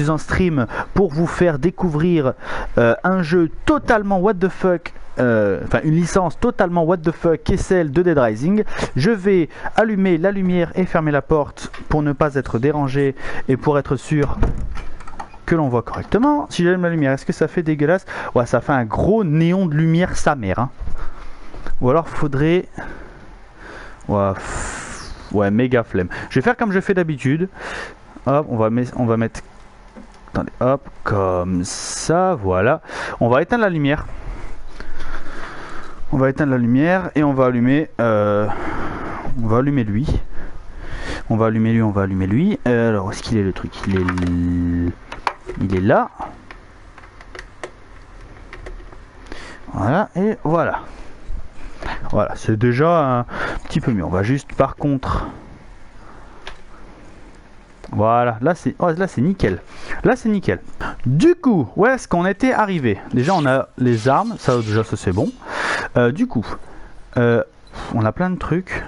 suis en stream pour vous faire découvrir un jeu totalement what the fuck. Enfin une licence totalement what the fuck qui est celle de Dead Rising. Je vais allumer la lumière et fermer la porte pour ne pas être dérangé et pour être sûr que l'on voit correctement. Si j'allume la lumière, est-ce que ça fait dégueulasse? Ouais, ça fait un gros néon de lumière sa mère, hein. Ou alors faudrait... Ouais, méga flemme. Je vais faire comme je fais d'habitude. Hop, on va mettre... Attendez, hop, comme ça, voilà. On va éteindre la lumière. On va éteindre la lumière et on va allumer lui. On va allumer lui. Alors, où est-ce qu'il est le truc? Il est là. Voilà, et voilà. Voilà, c'est déjà un petit peu mieux. On va juste, par contre... Voilà, là c'est nickel. Là c'est nickel. Du coup, où est-ce qu'on était arrivé? Déjà on a les armes, ça déjà ça c'est bon. Du coup, on a plein de trucs.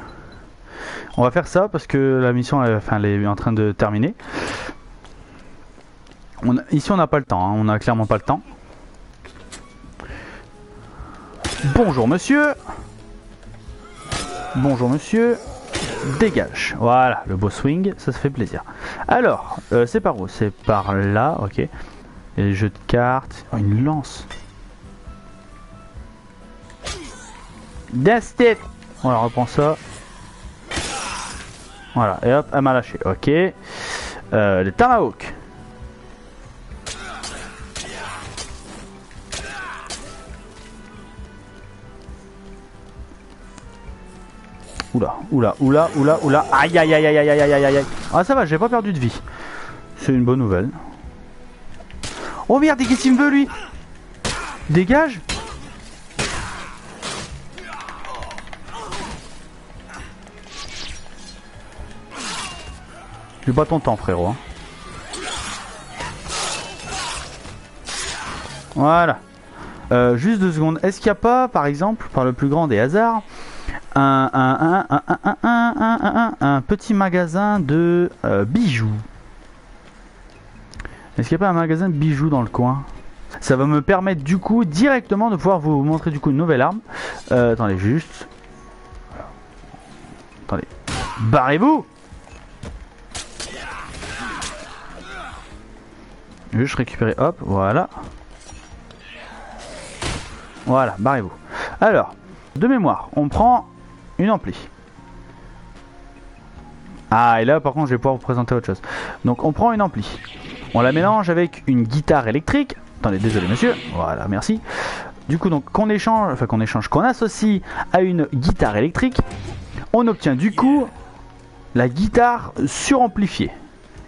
On va faire ça parce que la mission elle est en train de terminer. Ici on n'a pas le temps, hein. On a clairement pas le temps. Bonjour monsieur. Bonjour monsieur. Dégage, voilà, le beau swing, ça se fait plaisir. Alors, c'est par où? C'est par là, ok. Et les jeux de cartes, oh, une lance. That's it. Voilà, on reprend ça. Voilà, et hop, elle m'a lâché, ok. Les Tomahawk. Oula. Aïe. Ah ça va, j'ai pas perdu de vie. C'est une bonne nouvelle. Oh merde, qu'est-ce qu'il me veut lui? Dégage. J'ai pas ton temps frérot, hein. Voilà. Juste 2 secondes. Est-ce qu'il n'y a pas, par exemple, par le plus grand des hasards, un petit magasin de bijoux? Est-ce qu'il n'y a pas un magasin de bijoux dans le coin? Ça va me permettre du coup directement de pouvoir vous montrer du coup une nouvelle arme. Attendez juste. Attendez. Barrez-vous! Juste récupérer, hop, voilà. Voilà, barrez-vous. Alors, de mémoire, on prend une ampli. Ah, et là par contre je vais pouvoir vous présenter autre chose. Donc on prend une ampli. On la mélange avec une guitare électrique. Attendez, désolé monsieur. Voilà, merci. Du coup donc qu'on associe à une guitare électrique, on obtient du coup la guitare suramplifiée.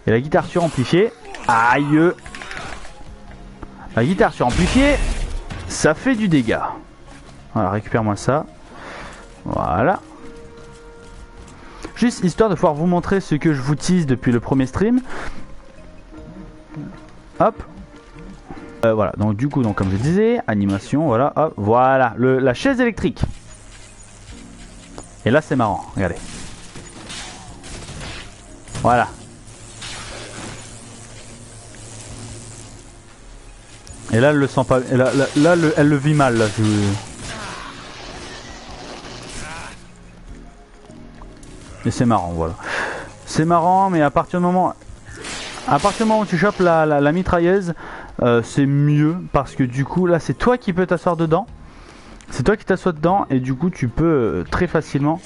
Et la guitare suramplifiée, aïe. La guitare suramplifiée, ça fait du dégât. Voilà, récupère-moi ça. Voilà. Juste histoire de pouvoir vous montrer ce que je vous tease depuis le premier stream. Hop. Voilà, donc du coup, donc, comme je disais, animation, voilà, hop, voilà, la chaise électrique. Et là c'est marrant, regardez. Voilà. Et là elle le sent pas, et là elle le vit mal là. Et c'est marrant, voilà. C'est marrant, mais à partir du moment où tu chopes la mitrailleuse, c'est mieux parce que du coup là c'est toi qui peux t'asseoir dedans. C'est toi qui t'assois dedans et du coup tu peux très facilement,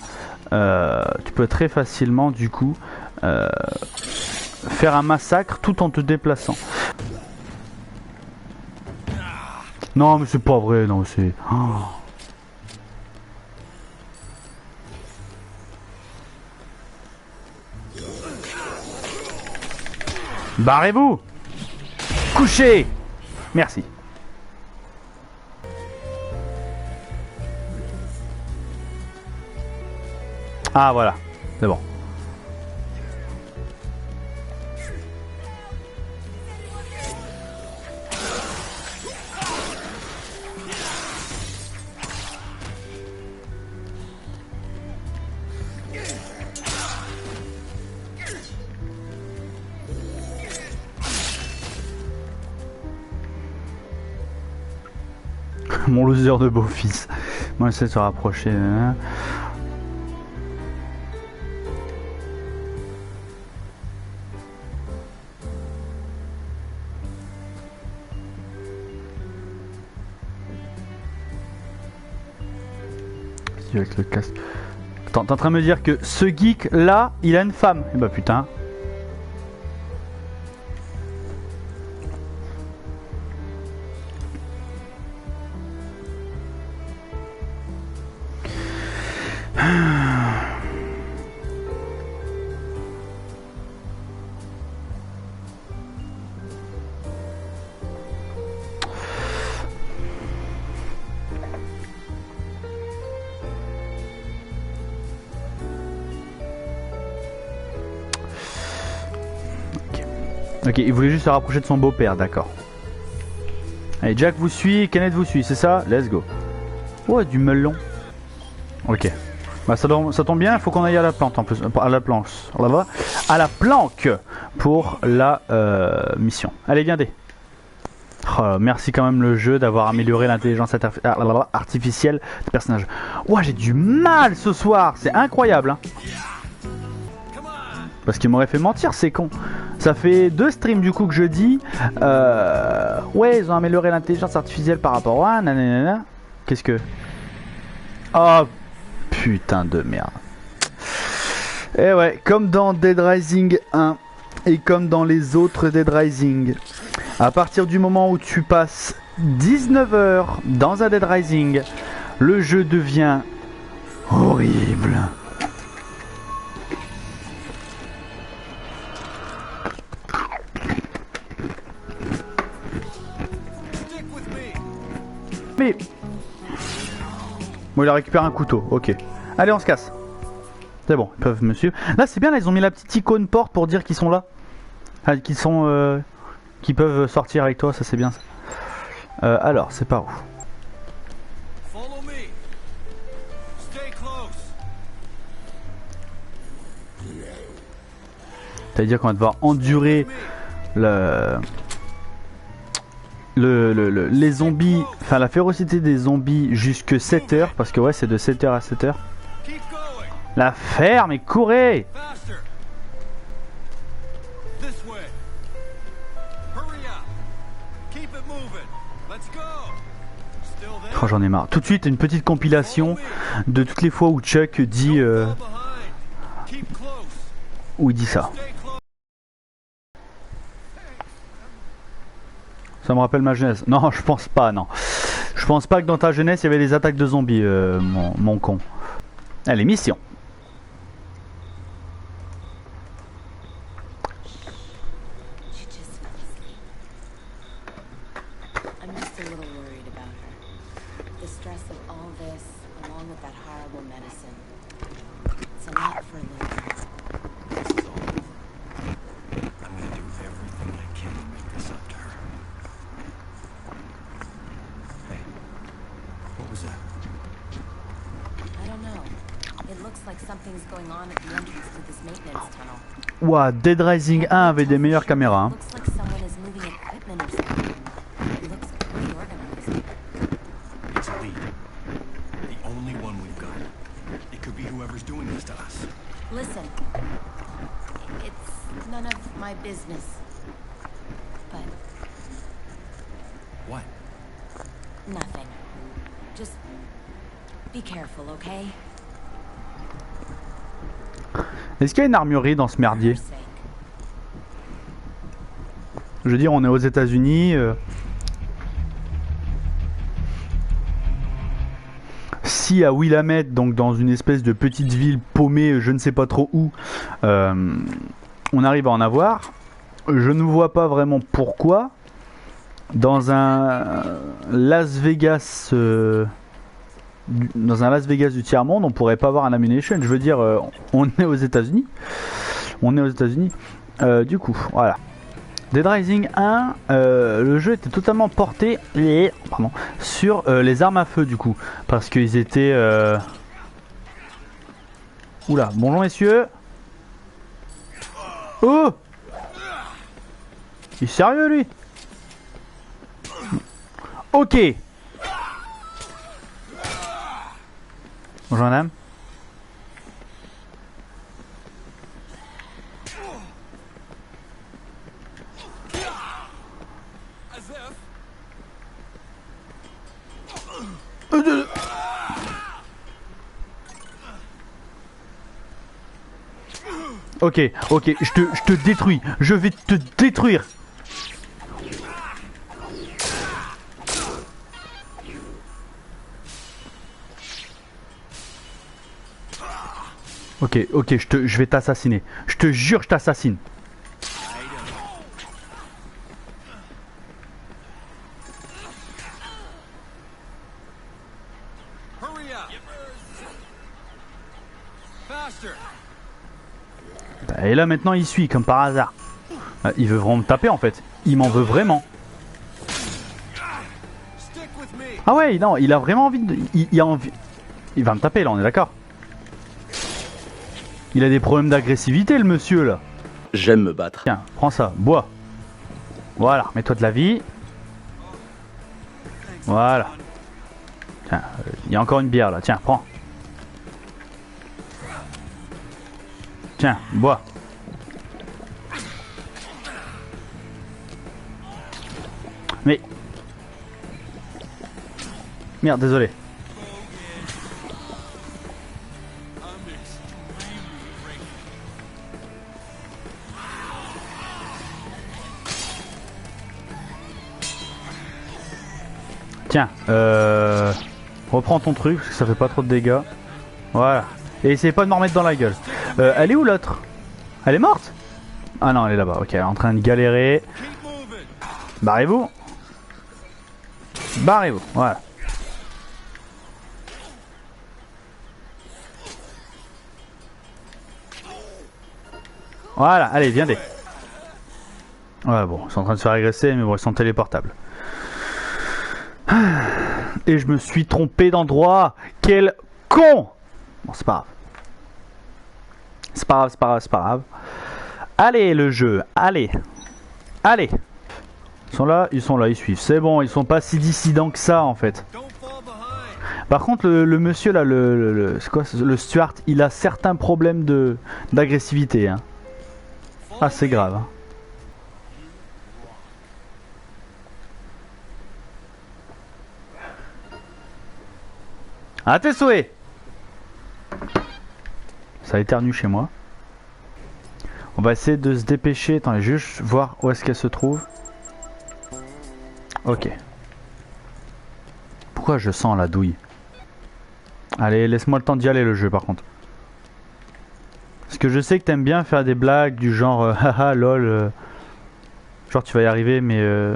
du coup faire un massacre tout en te déplaçant. Non mais c'est pas vrai, non c'est... Oh. Barrez-vous! Couchez! Merci. Ah voilà, c'est bon. Mon loser de beau-fils. Moi, j'essaie de se rapprocher. Avec le casque. Attends, t'es en train de me dire que ce geek là, il a une femme? Eh bah putain. Ok, il voulait juste se rapprocher de son beau-père, d'accord. Allez, Jack vous suit, Kenneth vous suit, c'est ça? Let's go. Oh, du melon. Ok. Bah ça tombe bien, il faut qu'on aille à la plante en plus, à la planche, là-bas, à la planque pour la mission. Allez, viens Oh, merci quand même le jeu d'avoir amélioré l'intelligence artificielle des personnages. Ouah, j'ai du mal ce soir, c'est incroyable. Hein. Parce qu'il m'aurait fait mentir, c'est con. Ça fait 2 streams du coup que je dis ouais, ils ont amélioré l'intelligence artificielle par rapport à nanana. Qu'est-ce que... Oh putain de merde. Et ouais, comme dans Dead Rising 1 et comme dans les autres Dead Rising, à partir du moment où tu passes 19 heures dans un Dead Rising, le jeu devient horrible. Mais... Bon, il a récupéré un couteau, ok. Allez, on se casse. C'est bon, ils peuvent me suivre. Là, c'est bien, là, ils ont mis la petite icône porte pour dire qu'ils sont là. Ah, qu'ils sont... qu'ils peuvent sortir avec toi, ça c'est bien ça. Alors, c'est par où? C'est-à-dire qu'on va devoir endurer les zombies, enfin la férocité des zombies jusque 7 heures, parce que ouais, c'est de 7 heures à 7 heures. La ferme et courez! Oh, j'en ai marre. Tout de suite, une petite compilation de toutes les fois où Chuck dit où il dit ça. Ça me rappelle ma jeunesse. Non, je pense pas, non. Je pense pas que dans ta jeunesse, il y avait des attaques de zombies, mon con. Allez, mission. Ouah, Dead Rising 1 avait des meilleures caméras. Hein. Listen, it's none of my business. But what? Nothing. Just be careful, okay? Est-ce qu'il y a une armurerie dans ce merdier? Je veux dire, on est aux États-Unis. Si à Willamette, donc dans une espèce de petite ville paumée, je ne sais pas trop où, on arrive à en avoir, je ne vois pas vraiment pourquoi dans un Las Vegas du tiers-monde on pourrait pas avoir un ammunition. Je veux dire, on est aux États-Unis, du coup voilà. Dead Rising 1, le jeu était totalement porté sur les armes à feu du coup, parce qu'ils étaient oula, bonjour messieurs. Oh, il est sérieux lui? Ok. Bonjour madame. Ok, ok, je te détruis. Je vais te détruire. Ok, ok, je vais t'assassiner. Je te jure, je t'assassine. Et là maintenant il suit comme par hasard. Il veut vraiment me taper en fait. Il m'en veut vraiment. Ah ouais, non, il a vraiment envie de... Il a envie... Il va me taper là, on est d'accord. Il a des problèmes d'agressivité le monsieur là. J'aime me battre. Tiens, prends ça, bois. Voilà, mets-toi de la vie. Voilà. Tiens, il y a encore une bière là, tiens, prends. Tiens, bois. Mais... Merde, désolé. Tiens, reprends ton truc parce que ça fait pas trop de dégâts. Voilà. Et essayez pas de m'en remettre dans la gueule. Elle est où l'autre? Elle est morte? Ah non, elle est là-bas. Ok, elle est en train de galérer. Barrez-vous. Barrez-vous. Voilà. Voilà, allez, viens. Ouais, bon, ils sont en train de se faire agresser, mais bon, ils sont téléportables. Et je me suis trompé d'endroit. Quel con! Bon, c'est pas grave. C'est pas grave, c'est pas grave, c'est pas grave. Allez, le jeu, allez. Allez. Ils sont là, ils suivent. C'est bon, ils sont pas si dissidents que ça en fait. Par contre, le monsieur là, c'est quoi, le Stuart, il a certains problèmes d'agressivité. Hein. Ah, c'est grave. Hein. À tes souhaits. Ça éternue chez moi. On va essayer de se dépêcher. Attends, je vais juste voir où est-ce qu'elle se trouve. Ok. Pourquoi je sens la douille? Allez, laisse-moi le temps d'y aller le jeu par contre. Parce que je sais que t'aimes bien faire des blagues du genre haha lol. Genre tu vas y arriver mais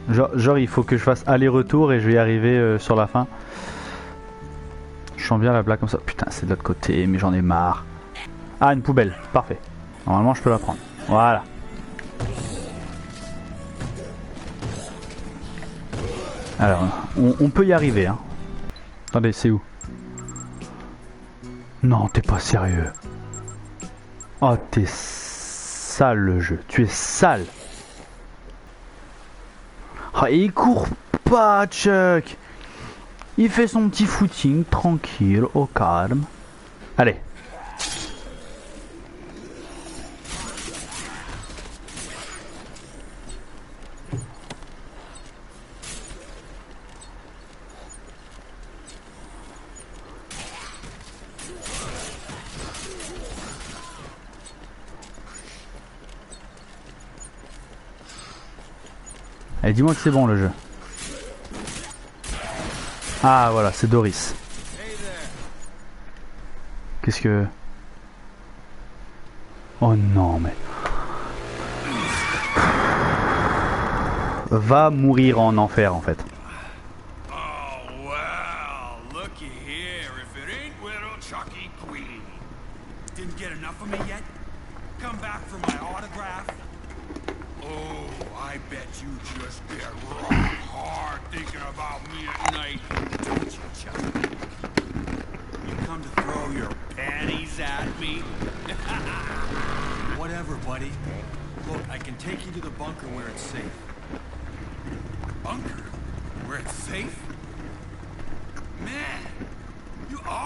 genre il faut que je fasse aller-retour et je vais y arriver sur la fin. Je sens bien la blague comme ça. Putain, c'est de l'autre côté, mais j'en ai marre. Ah, une poubelle, parfait. Normalement, je peux la prendre. Voilà. Alors, on peut y arriver, hein. Attendez, c'est où? Non, t'es pas sérieux. Oh, t'es sale le jeu. Tu es sale. Ah, il court pas, Chuck. Il fait son petit footing tranquille, au calme. Allez. Allez, dis-moi que c'est bon le jeu. Ah voilà, c'est Doris. Qu'est-ce que... Oh non mais... Va mourir en enfer en fait. Oh well, looky here, if it ain't little Chucky Queen. Didn't get enough of me yet? Come back for my autograph? Oh, I bet you just get rock hard thinking about me at night, don't you, Chucky? You come to throw your panties at me? Whatever, buddy. Look, I can take you to the bunker where it's safe. Bunker? Where it's safe? Man, you are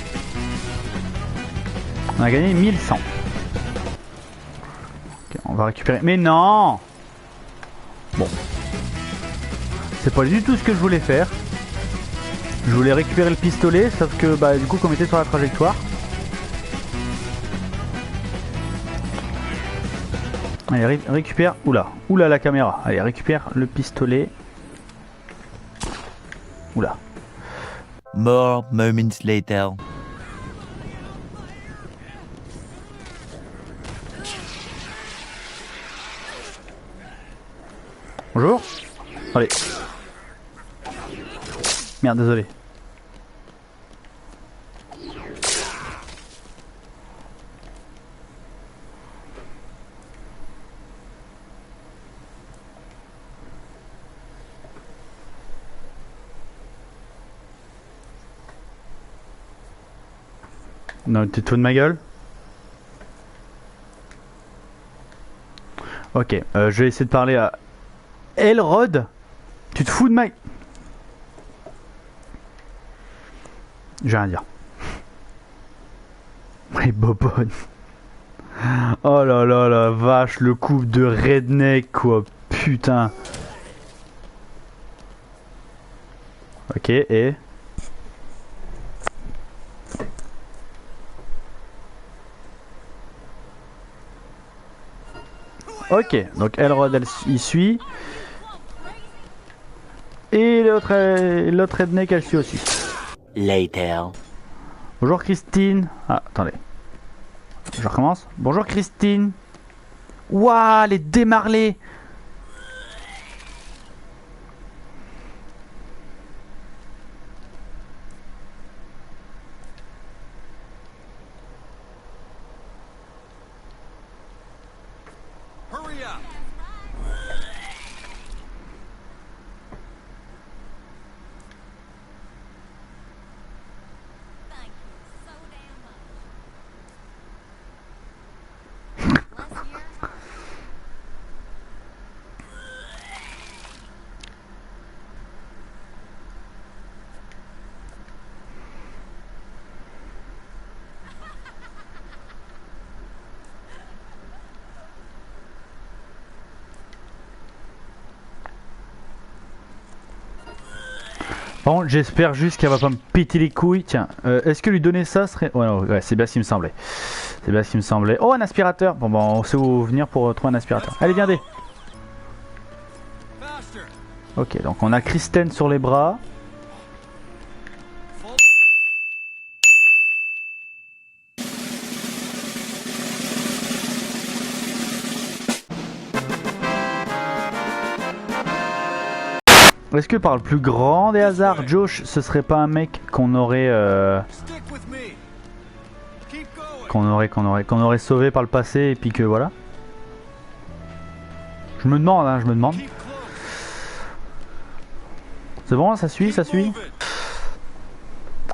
On a gagné 1100. Ok, on va récupérer. Mais non! Bon. C'est pas du tout ce que je voulais faire. Je voulais récupérer le pistolet, sauf que bah du coup comme on était sur la trajectoire. Allez, récupère. Oula, oula la caméra. Allez, récupère le pistolet. Oula. More moments later. Bonjour. Allez. Merde, désolé. Non, tu te fous de ma gueule? Ok, je vais essayer de parler à Elrod. Tu te fous de ma... J'ai rien à dire. Les bobonnes. Oh là là la vache, le couple de redneck quoi, putain. Ok, et... Ok, donc Elrod elle y suit. Et l'autre redneck elle suit aussi. Later. Bonjour Christine. Ah, attendez. Je recommence. Bonjour Christine. Waouh, les démarlés. Hurry up! Thank you so damn much. Bless you. Bon, j'espère juste qu'elle va pas me péter les couilles. Tiens, est-ce que lui donner ça serait... Ouais, ouais, c'est bien ce qui me semblait. C'est bien ce qui me semblait. Oh, un aspirateur. Bon, bah, on sait où venir pour trouver un aspirateur. Allez, viens, Faster! Ok, donc on a Kristen sur les bras. Est-ce que par le plus grand des hasards, Josh, ce serait pas un mec qu'on aurait... Stick with me! Keep going! qu'on aurait sauvé par le passé et puis que voilà. Je me demande, hein, je me demande. Keep close! C'est bon, ça suit, ça suit. Move it.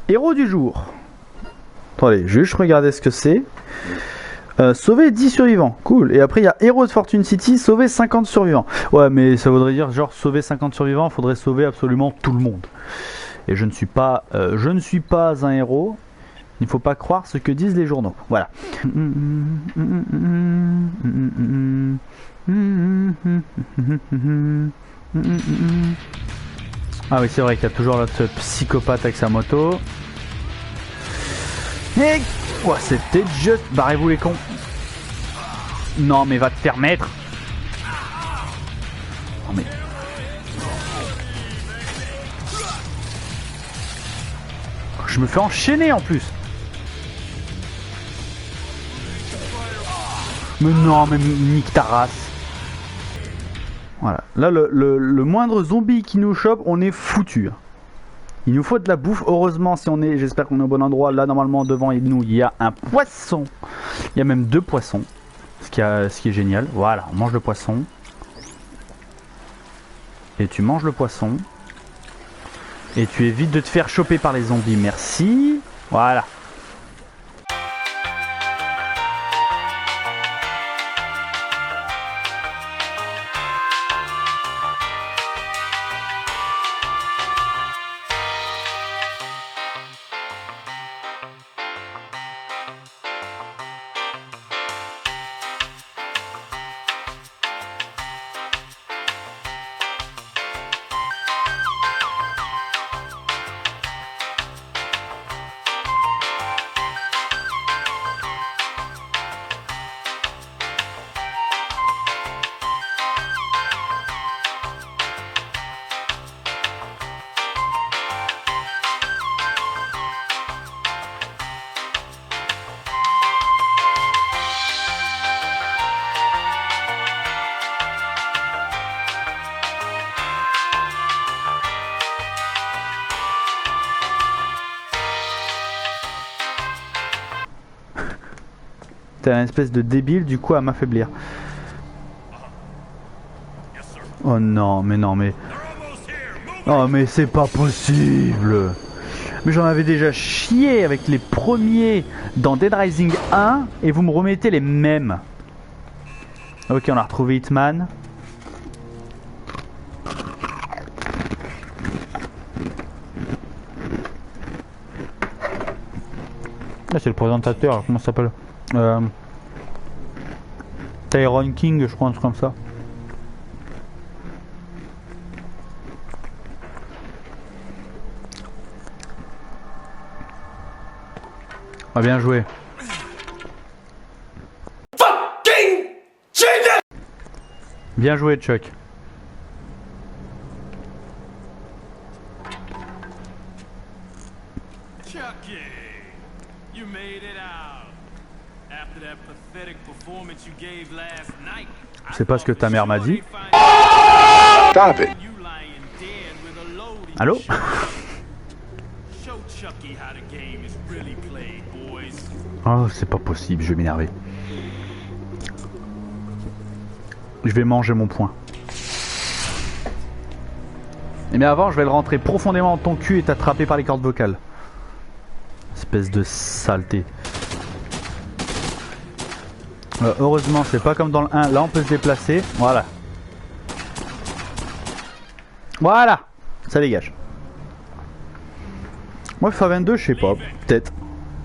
Héros du jour. Attendez, juste regarder ce que c'est. Sauver 10 survivants, cool. Et après il y a Héros de Fortune City, sauver 50 survivants. Ouais, mais ça voudrait dire genre sauver 50 survivants, faudrait sauver absolument tout le monde. Et je ne suis pas un héros. Il ne faut pas croire ce que disent les journaux. Voilà. Ah oui, c'est vrai qu'il y a toujours l'autre psychopathe avec sa moto. Et... Ouais, c'était juste... Barrez-vous les cons. Non, mais va te faire mettre. Non, mais... Je me fais enchaîner en plus. Mais non, mais nique ta race. Voilà. Là, le moindre zombie qui nous chope, on est foutu. Il nous faut de la bouffe. Heureusement, si on est, j'espère qu'on est au bon endroit. Là, normalement, devant nous, il y a un poisson. Il y a même 2 poissons. Ce qui est génial. Voilà, on mange le poisson. Et tu manges le poisson. Et tu évites de te faire choper par les zombies. Merci. Voilà. T'es un espèce de débile du coup à m'affaiblir. Oh non, mais non, mais... Oh mais c'est pas possible. Mais j'en avais déjà chié avec les premiers dans Dead Rising 1 et vous me remettez les mêmes. Ok, on a retrouvé Hitman. Là c'est le présentateur, comment ça s'appelle Tyron King, je crois, un truc comme ça. Ah, bien joué. Fucking genius! Bien joué, Chuck. Chucky, you made it out. After that pathetic performance you gave last night. C'est pas ce que ta mère m'a dit. Stop it. You lying dead with a loaded Allô? Show Chucky how the game is really played, boys. Oh, c'est pas possible, je vais m'énerver. Je vais manger mon poing. Et bien avant, je vais le rentrer profondément dans ton cul et t'attraper par les cordes vocales. Espèce de saleté. Heureusement, c'est pas comme dans le 1. Là, on peut se déplacer. Voilà. Voilà. Ça dégage. Moi, FA22, je sais pas. Peut-être.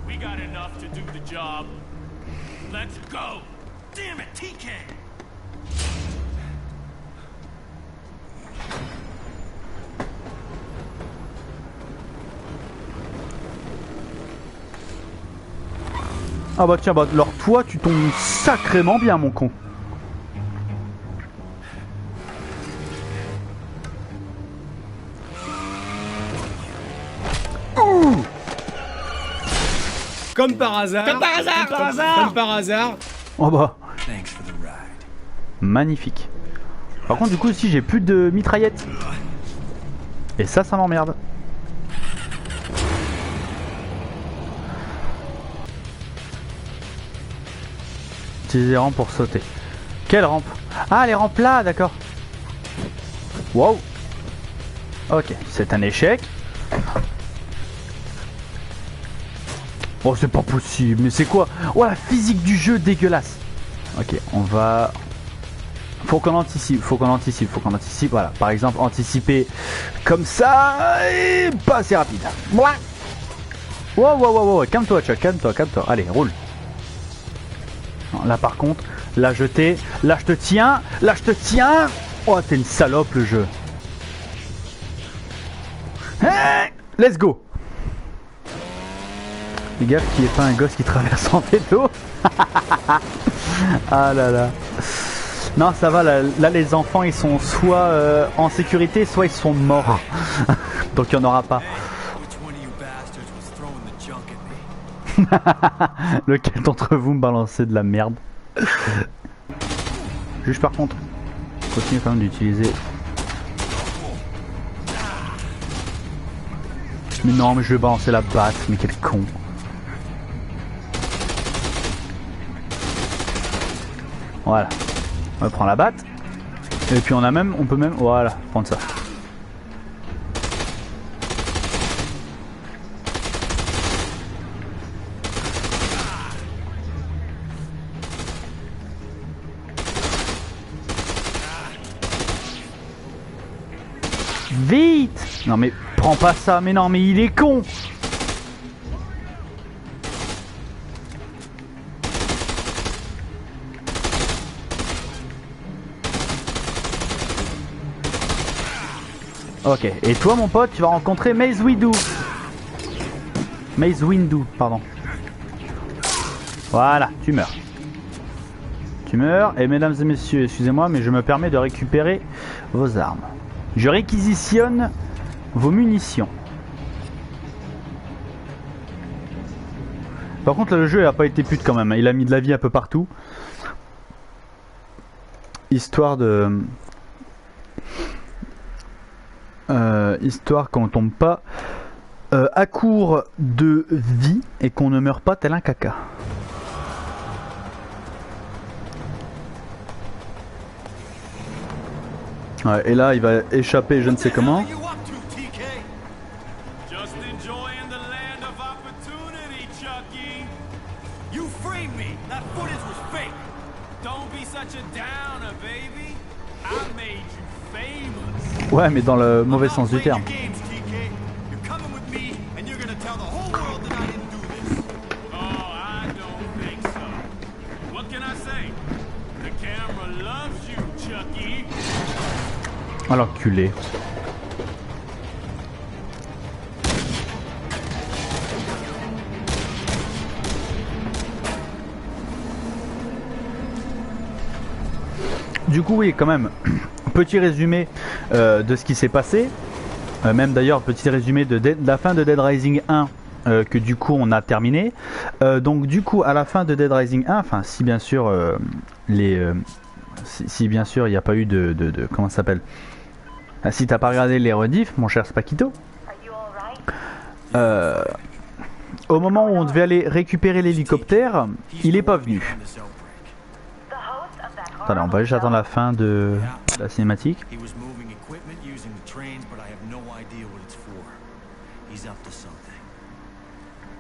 We got enough to do the job. Let's go. Damn it, TK. Ah bah tiens, bah alors toi, tu tombes sacrément bien, mon con. Comme par hasard. Comme par hasard. Comme par hasard. Oh bah, Thanks for the ride. magnifique. Par contre, du coup, si j'ai plus de mitraillettes. Et ça m'emmerde. Utiliser les rampes pour sauter. Quelle rampe? Ah, les rampes là, d'accord. Wow. Ok, c'est un échec. Oh, c'est pas possible, mais c'est quoi? Oh, la physique du jeu dégueulasse. Ok, on va... Faut qu'on anticipe, voilà. Par exemple, anticiper comme ça et pas assez rapide. Wow, calme-toi, Chuck, calme-toi. Allez, roule. Non, là par contre, là je te tiens. Oh, t'es une salope le jeu. Hey, let's go. Fais gaffe qu'il n'y ait pas un gosse qui traverse en vélo. Ah là là. Non, ça va, là les enfants ils sont soit en sécurité, soit ils sont morts. Donc il n'y en aura pas. Which one of you bastards was throwing the junk at me? Lequel d'entre vous me balançait de la merde? Juste par contre, continue quand même d'utiliser. Mais non, mais je vais balancer la batte, mais quel con. Voilà. On prend la batte. Et puis on peut même, voilà, prendre ça. Vite! Non mais prends pas ça, mais non mais il est con! Ok, et toi mon pote, tu vas rencontrer Mace Windu, pardon. Voilà, tu meurs. Et mesdames et messieurs, excusez-moi, mais je me permets de récupérer vos armes. Je réquisitionne vos munitions. Par contre là, le jeu a pas été pute quand même, il a mis de la vie un peu partout. Histoire de... histoire qu'on tombe pas à court de vie et qu'on ne meurt pas tel un caca. Ouais, et là il va échapper je ne sais comment. What the hell are you up to, TK? Just enjoying the land of opportunity, Chucky. You framed me. That footage was fake. Don't be such a downer, baby. I made you famous. Ouais mais dans le mauvais I'm sens not du terme. playing your games, TK. You're coming with me, and you're gonna tell the whole world that I didn't do this. Oh, I don't think so. What can I say? The camera loves you, Chucky. Oh l'enculé. Du coup oui quand même, petit résumé de ce qui s'est passé. Même d'ailleurs petit résumé de la fin de Dead Rising 1 que du coup on a terminé. Donc du coup à la fin de Dead Rising 1, enfin si bien sûr si bien sûr il n'y a pas eu de comment ça s'appelle, si t'as pas regardé les rediffs mon cher Spaquito, au moment où on devait aller récupérer l'hélicoptère, il est pas venu. Attendez, on va juste attendre la fin de la cinématique. He was moving equipment using the trains, but I have no idea what it's for. He's up to something.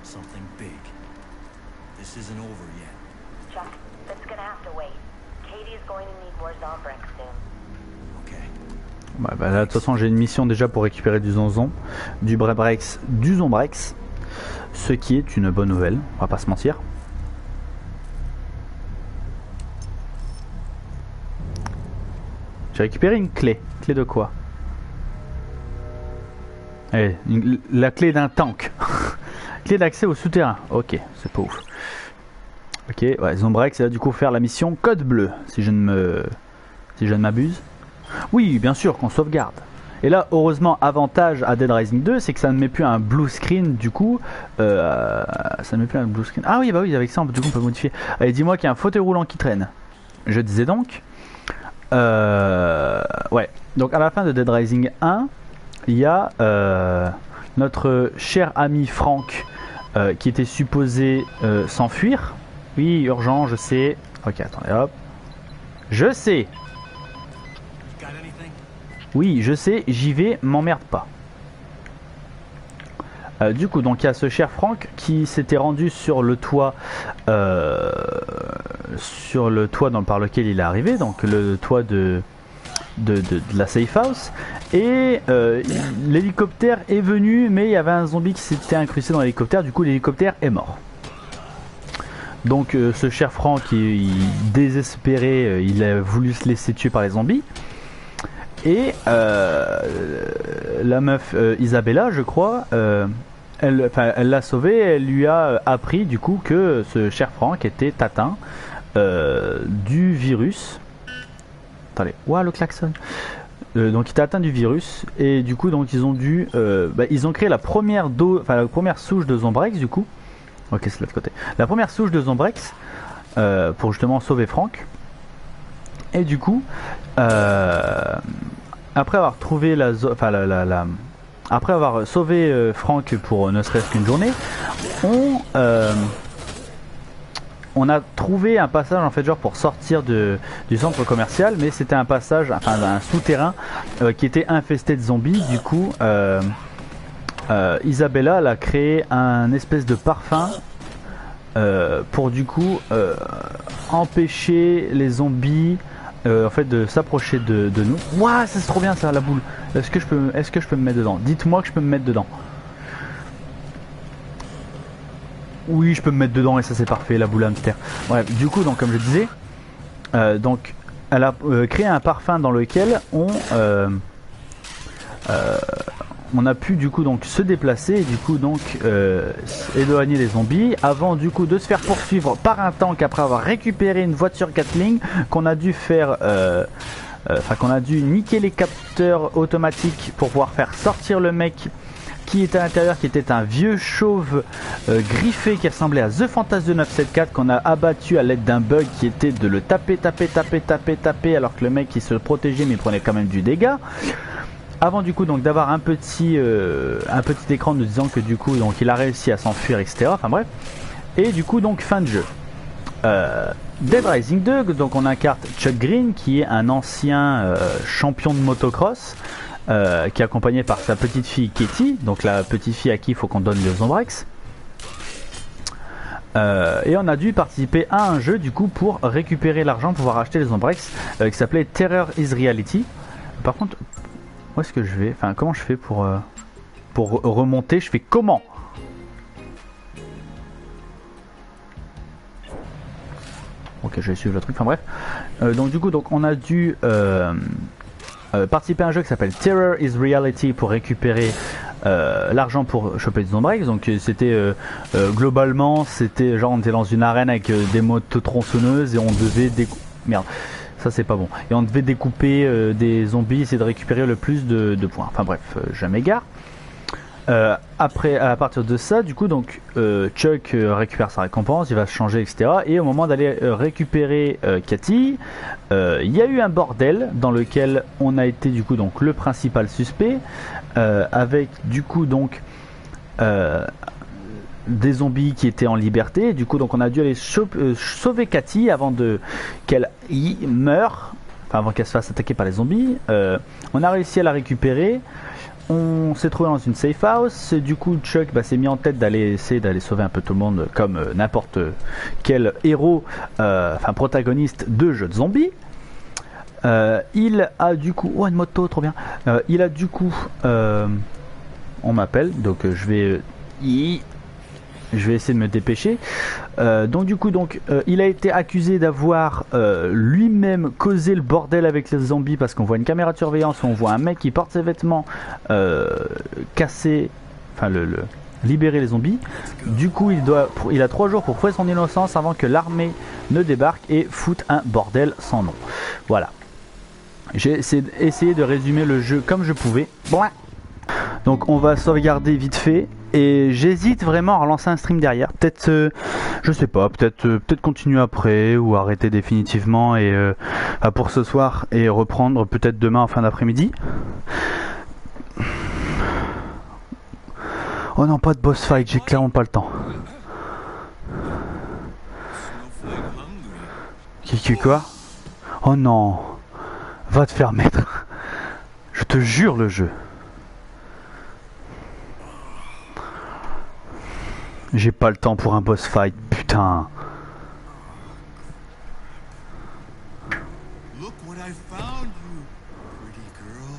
Something big. This isn't over yet. Chuck, that's gonna have to wait. Katie is going to need more Zombrex soon. Okay. Bah, là de toute façon j'ai une mission déjà pour récupérer du Zonzon, du Zombrex, ce qui est une bonne nouvelle, on va pas se mentir. J'ai récupéré une clé. Clé de quoi? Eh, la clé d'un tank. Clé d'accès au souterrain. Ok, c'est pas ouf. Ok, ouais, Zombrex, c'est là du coup faire la mission Code Bleu, si je ne m'abuse. Oui, bien sûr qu'on sauvegarde. Et là, heureusement, avantage à Dead Rising 2, c'est que ça ne met plus un blue screen du coup. Ça ne met plus un blue screen. Ah oui, bah oui, avec ça, du coup, on peut modifier. Allez, dis-moi qu'il y a un fauteuil roulant qui traîne. Je disais donc. Ouais, donc à la fin de Dead Rising 1, il y a notre cher ami Frank qui était supposé s'enfuir. Oui, urgent, je sais. Ok, attendez, hop. Je sais. Got anything? Oui, je sais, j'y vais, m'emmerde pas. Du coup, donc il y a ce cher Frank qui s'était rendu sur le toit par lequel il est arrivé, donc le toit de la safe house, et l'hélicoptère est venu, mais il y avait un zombie qui s'était incrusté dans l'hélicoptère, du coup l'hélicoptère est mort. Donc ce cher Frank, désespéré, il a voulu se laisser tuer par les zombies. Et la meuf Isabella, je crois, elle l'a sauvé, elle lui a appris du coup que ce cher Frank était atteint du virus. Attendez, ouah, le klaxon. Donc il était atteint du virus et du coup donc ils ont dû, ils ont créé la première souche de Zombrex du coup. Ok, c'est de l'autre côté. La première souche de Zombrex pour justement sauver Frank. Et du coup, après avoir trouvé après avoir sauvé Frank pour ne serait-ce qu'une journée, on a trouvé un passage en fait genre pour sortir du centre commercial, mais c'était un passage, enfin un souterrain qui était infesté de zombies. Du coup, Isabella elle a créé un espèce de parfum pour du coup empêcher les zombies en fait de s'approcher de nous. Ouah, ça c'est trop bien ça, la boule. Est-ce que je peux me mettre dedans? Dites-moi que je peux me mettre dedans. Oui, je peux me mettre dedans et ça c'est parfait, la boule hamster. Bref, du coup, donc comme je disais, donc elle a créé un parfum dans lequel on a pu du coup donc se déplacer et du coup donc éloigner les zombies avant du coup de se faire poursuivre par un tank après avoir récupéré une voiture Gatling qu'on a dû faire qu'on a dû niquer les capteurs automatiques pour pouvoir faire sortir le mec qui était à l'intérieur, qui était un vieux chauve griffé qui ressemblait à The Fantasme de 974 qu'on a abattu à l'aide d'un bug qui était de le taper alors que le mec il se protégeait mais il prenait quand même du dégât. Avant du coup donc d'avoir un petit écran nous disant que du coup donc il a réussi à s'enfuir, etc. Enfin bref. Et du coup donc fin de jeu. Dead Rising 2, donc on incarne Chuck Green qui est un ancien champion de motocross qui est accompagné par sa petite fille Katie, donc la petite fille à qui il faut qu'on donne les Zombrex. Et on a dû participer à un jeu du coup pour récupérer l'argent pour pouvoir acheter les Zombrex qui s'appelait Terror is Reality. Par contre, où est-ce que je vais? Enfin, comment je fais pour remonter? Je fais comment? Ok, je vais suivre le truc, enfin bref. Donc du coup, on a dû participer à un jeu qui s'appelle Terror is Reality pour récupérer l'argent pour choper des Zombrex. Donc c'était globalement, c'était genre on était dans une arène avec des motos tronçonneuses et on devait merde, ça c'est pas bon. Et on devait découper des zombies, essayer de récupérer le plus de points. Enfin bref, je m'égare. Après, à partir de ça, du coup, donc Chuck récupère sa récompense, il va se changer, etc. Et au moment d'aller récupérer Katie, il y a eu un bordel dans lequel on a été du coup donc le principal suspect, avec du coup donc des zombies qui étaient en liberté. Du coup, donc on a dû aller sauver Katie avant qu'elle y meure, enfin avant qu'elle se fasse attaquer par les zombies. On a réussi à la récupérer. On s'est trouvé dans une safe house. Du coup, Chuck s'est mis en tête d'aller essayer d'aller sauver un peu tout le monde comme n'importe quel héros, enfin protagoniste de jeux de zombies. Il a du coup, oh une moto, trop bien. Il a du coup, on m'appelle, donc je vais essayer de me dépêcher. Donc du coup, il a été accusé d'avoir lui-même causé le bordel avec les zombies parce qu'on voit une caméra de surveillance où on voit un mec qui porte ses vêtements casser, enfin libérer les zombies. Du coup, il a 3 jours pour prouver son innocence avant que l'armée ne débarque et foute un bordel sans nom. Voilà. J'ai essayé de résumer le jeu comme je pouvais. Donc on va sauvegarder vite fait. Et j'hésite vraiment à relancer un stream derrière. Peut-être, je sais pas, peut-être continuer après ou arrêter définitivement et pour ce soir et reprendre peut-être demain en fin d'après-midi. Oh non, pas de boss fight, j'ai clairement pas le temps. Quoi? Oh non, va te faire mettre. Je te jure le jeu. J'ai pas le temps pour un boss fight, putain. Look what I found you, pretty girl.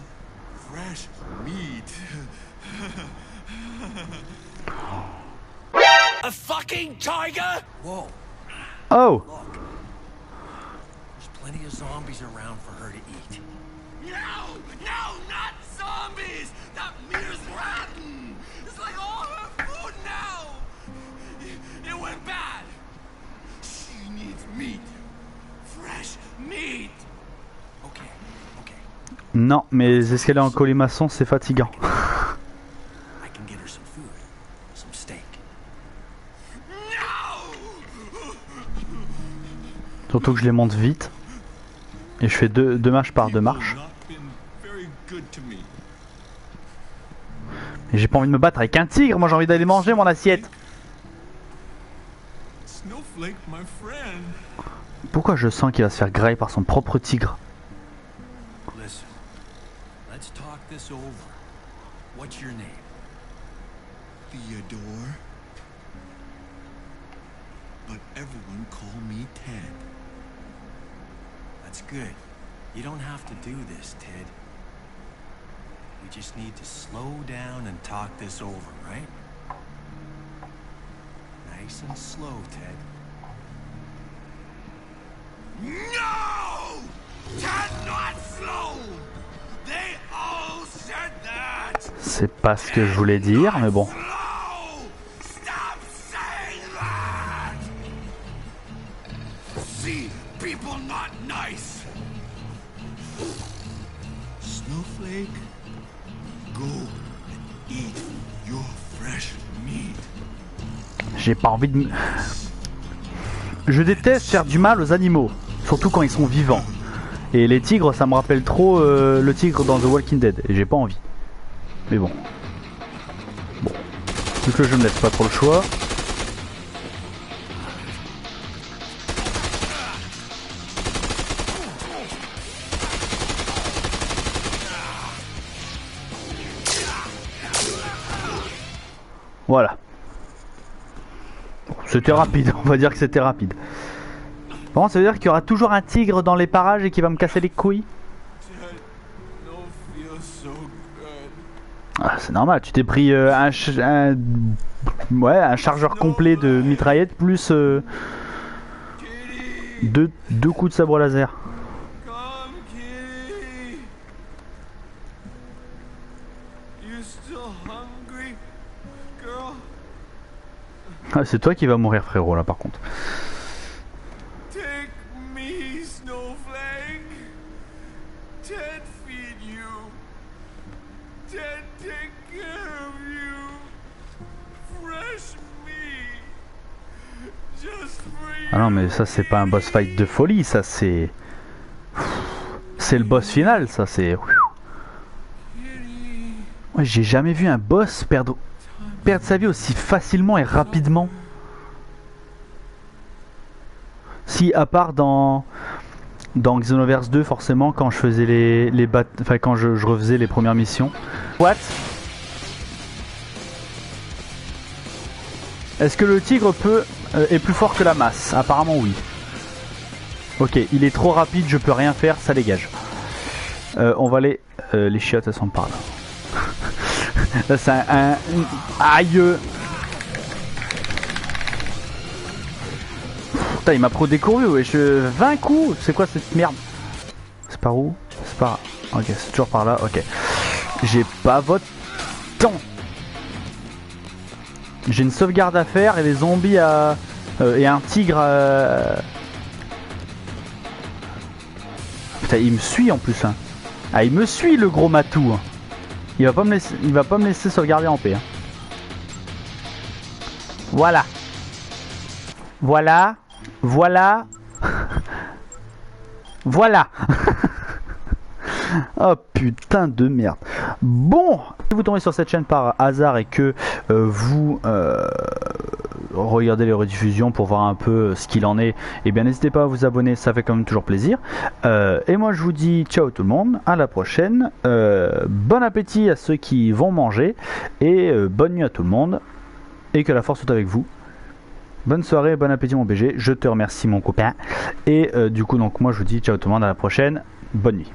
Fresh meat. A fucking tiger? Whoa, Oh! there's plenty of zombies around for her to eat. No, not zombies. That meat is rotten. It's like all her food now. It went bad. She needs meat. Fresh meat. Okay. Non, mais escalader en colimaçon, c'est fatigant. I can get her some food. Some steak. No! Surtout que je les monte vite. Et je fais deux marches par 2 marches. Et j'ai pas envie de me battre avec un tigre, moi j'ai envie d'aller manger mon assiette. Snowflake, my friend. Pourquoi je sens qu'il va se faire grailler par son propre tigre? Listen, let's talk this over. What's your name? Theodore. But everyone call me Ted. That's good. You don't have to do this, Ted. We just need to slow down and talk this over, right? Nice and slow, Ted. No! Ted, not slow! They all said that! C'est pas ce que je voulais dire, mais bon. Slow! Stop saying that! See, people not nice. Snowflake, go and eat your fresh meat. J'ai pas envie de... Je déteste faire du mal aux animaux, surtout quand ils sont vivants. Et les tigres, ça me rappelle trop le tigre dans The Walking Dead, et j'ai pas envie. Mais bon. Vu que je me laisse pas trop le choix. Voilà. C'était rapide, on va dire que c'était rapide. Bon, ça veut dire qu'il y aura toujours un tigre dans les parages et qui va me casser les couilles. Ah, c'est normal, tu t'es pris un chargeur complet de mitraillette plus deux coups de sabre laser. Ah, c'est toi qui vas mourir, frérot, là par contre. Take me, Snowflake. Ted feed you. Ted take care of you. Fresh me. Just for you. Ah non, mais ça c'est pas un boss fight de folie, ça c'est... C'est le boss final, ça c'est... Ouais, j'ai jamais vu un boss perdre sa vie aussi facilement et rapidement. Si, à part dans Xenoverse 2, forcément, quand je faisais quand je refaisais les premières missions. What? Est-ce que le tigre est plus fort que la masse? Apparemment oui. Ok, il est trop rapide, je peux rien faire, ça dégage. On va aller... les chiottes, elles sont par là. Là c'est aïe. Putain, il m'a pro découru, wesh. 20 coups. C'est quoi cette merde? C'est par où? C'est par... Ok, c'est toujours par là, ok. J'ai pas votre temps. J'ai une sauvegarde à faire et des zombies à... et un tigre à... Putain, il me suit en plus, hein. Ah, il me suit, le gros matou, hein. Il va pas me laisser sauvegarder en paix, hein. Voilà. Voilà. Voilà. Voilà. Oh putain de merde. Bon, si vous tombez sur cette chaîne par hasard et que vous regardez les rediffusions pour voir un peu ce qu'il en est, et bien n'hésitez pas à vous abonner, ça fait quand même toujours plaisir. Et moi je vous dis ciao tout le monde, à la prochaine. Bon appétit à ceux qui vont manger et bonne nuit à tout le monde et que la force soit avec vous. Bonne soirée, bon appétit mon BG, je te remercie mon copain. Et du coup donc moi je vous dis ciao tout le monde, à la prochaine, bonne nuit.